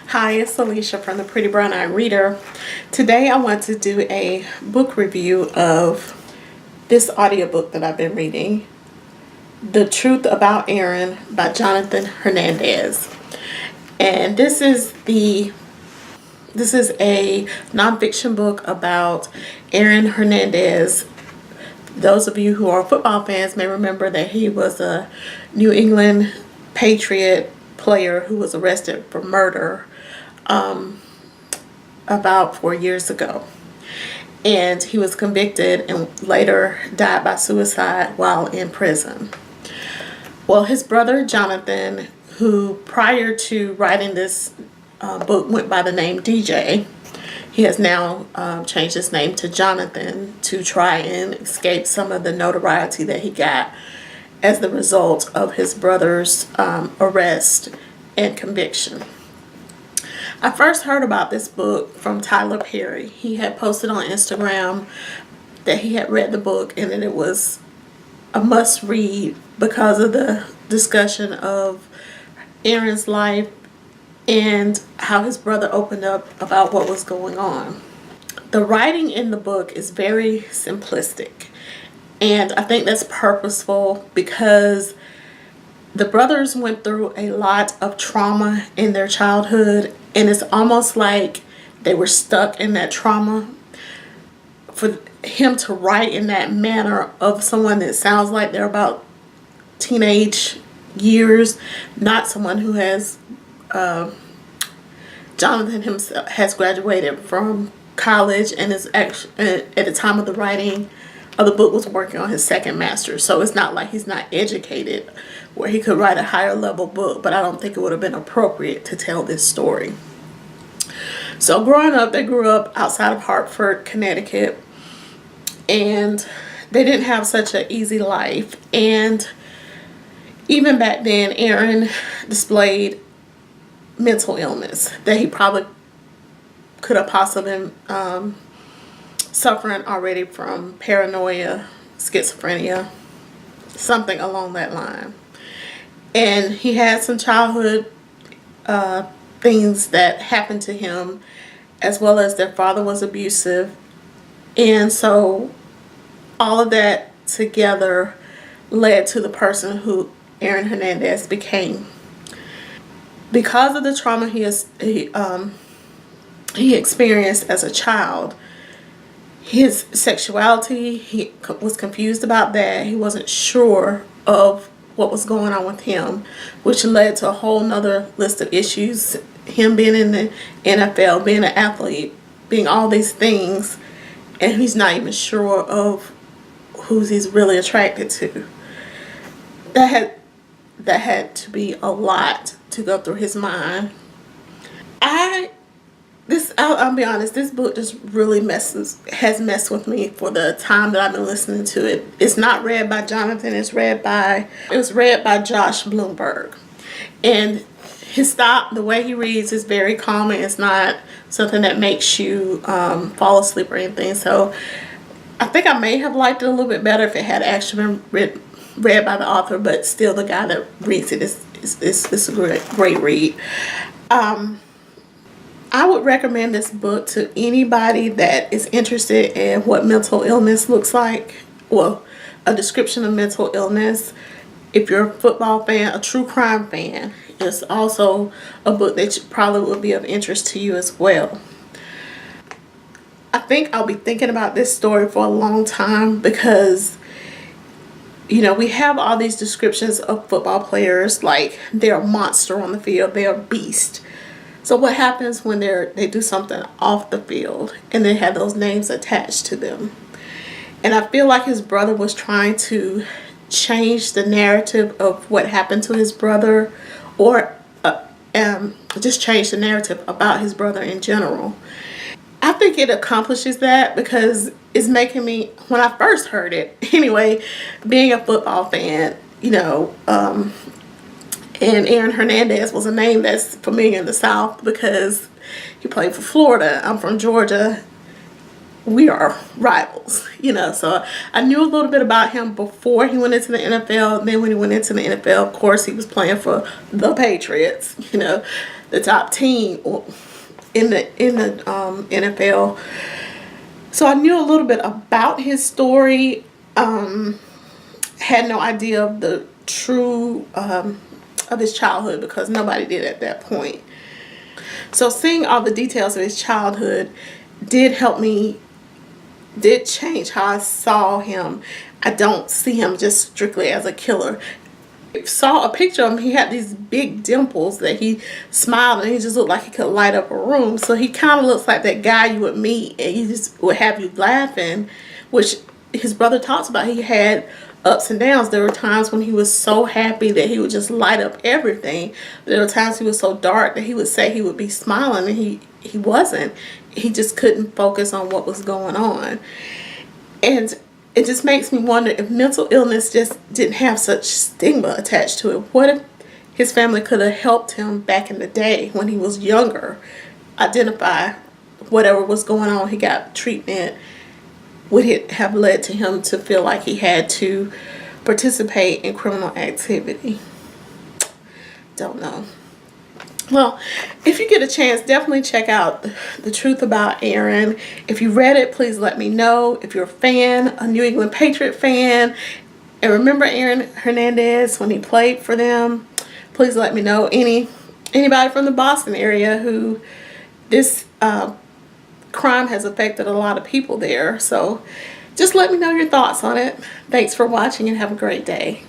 Hi, it's Alicia from the Pretty Brown Eyed Reader. Today I want to do a book review of this audiobook that I've been reading, The Truth About Aaron by Jonathan Hernandez. And this is a nonfiction book about Aaron Hernandez. Those of you who are football fans may remember that he was a New England Patriot player who was arrested for murder about 4 years ago, and he was convicted and later died by suicide while in prison. Well, his brother Jonathan, who prior to writing this book went by the name DJ, he has now changed his name to Jonathan to try and escape some of the notoriety that he got as the result of his brother's arrest and conviction. I first heard about this book from Tyler Perry. He had posted on Instagram that he had read the book and that it was a must read because of the discussion of Aaron's life and how his brother opened up about what was going on. The writing in the book is very simplistic, and I think that's purposeful because the brothers went through a lot of trauma in their childhood, and it's almost like they were stuck in that trauma. For him to write in that manner of someone that sounds like they're about teenage years, not someone who has, Jonathan himself has graduated from college and is actually, at the time of the writing of the book, was working on his second master's. So it's not like he's not educated where he could write a higher level book, but I don't think it would have been appropriate to tell this story. So growing up, they grew up outside of Hartford, Connecticut, and they didn't have such an easy life. And even back then, Aaron displayed mental illness that he probably could have possibly been suffering already from paranoia, schizophrenia, something along that line. And he had some childhood things that happened to him, as well as their father was abusive. And so all of that together led to the person who Aaron Hernandez became. Because of the trauma he experienced as a child, his sexuality, he was confused about that. He wasn't sure of what was going on with him, which led to a whole nother list of issues. Him being in the NFL, being an athlete, being all these things, and he's not even sure of who he's really attracted to. That had to be a lot to go through his mind. I'll be honest, this book just really has messed with me for the time that I've been listening to it. It's not read by Jonathan, it was read by Josh Bloomberg. And his style, the way he reads, is very calming. It's not something that makes you fall asleep or anything. So I think I may have liked it a little bit better if it had actually been read by the author, but still the guy that reads it is a great read. I would recommend this book to anybody that is interested in what mental illness looks like. Well, a description of mental illness. If you're a football fan, a true crime fan, it's also a book that probably would be of interest to you as well. I think I'll be thinking about this story for a long time because, you know, we have all these descriptions of football players like they're a monster on the field, they're a beast. So what happens when they do something off the field and they have those names attached to them? And I feel like his brother was trying to change the narrative of what happened to his brother, or just change the narrative about his brother in general. I think it accomplishes that because it's making me, when I first heard it, anyway, being a football fan, you know, and Aaron Hernandez was a name that's familiar in the South because he played for Florida. I'm from Georgia. We are rivals, you know. So I knew a little bit about him before he went into the NFL. And then when he went into the NFL, of course, he was playing for the Patriots, you know. the top team in the NFL. So I knew a little bit about his story. Had no idea of the true of his childhood, because nobody did at that point. So seeing all the details of his childhood did change how I saw him. I don't see him just strictly as a killer. I saw a picture of him. He had these big dimples that he smiled, and he just looked like he could light up a room. So he kind of looks like that guy you would meet and he just would have you laughing, which his brother talks about. He had ups and downs. There were times when he was so happy that he would just light up everything. There were times he was so dark that he would say he would be smiling, and he wasn't. He just couldn't focus on what was going on. And it just makes me wonder if mental illness just didn't have such stigma attached to it. What if his family could have helped him back in the day when he was younger identify whatever was going on? He got treatment. Would it have led to him to feel like he had to participate in criminal activity? Don't know. Well, if you get a chance, definitely check out The Truth About Aaron. If you read it, please let me know. If you're a fan, a New England Patriot fan, and remember Aaron Hernandez when he played for them, please let me know. Anybody from the Boston area who this crime has affected a lot of people there. So just let me know your thoughts on it. Thanks for watching, and have a great day.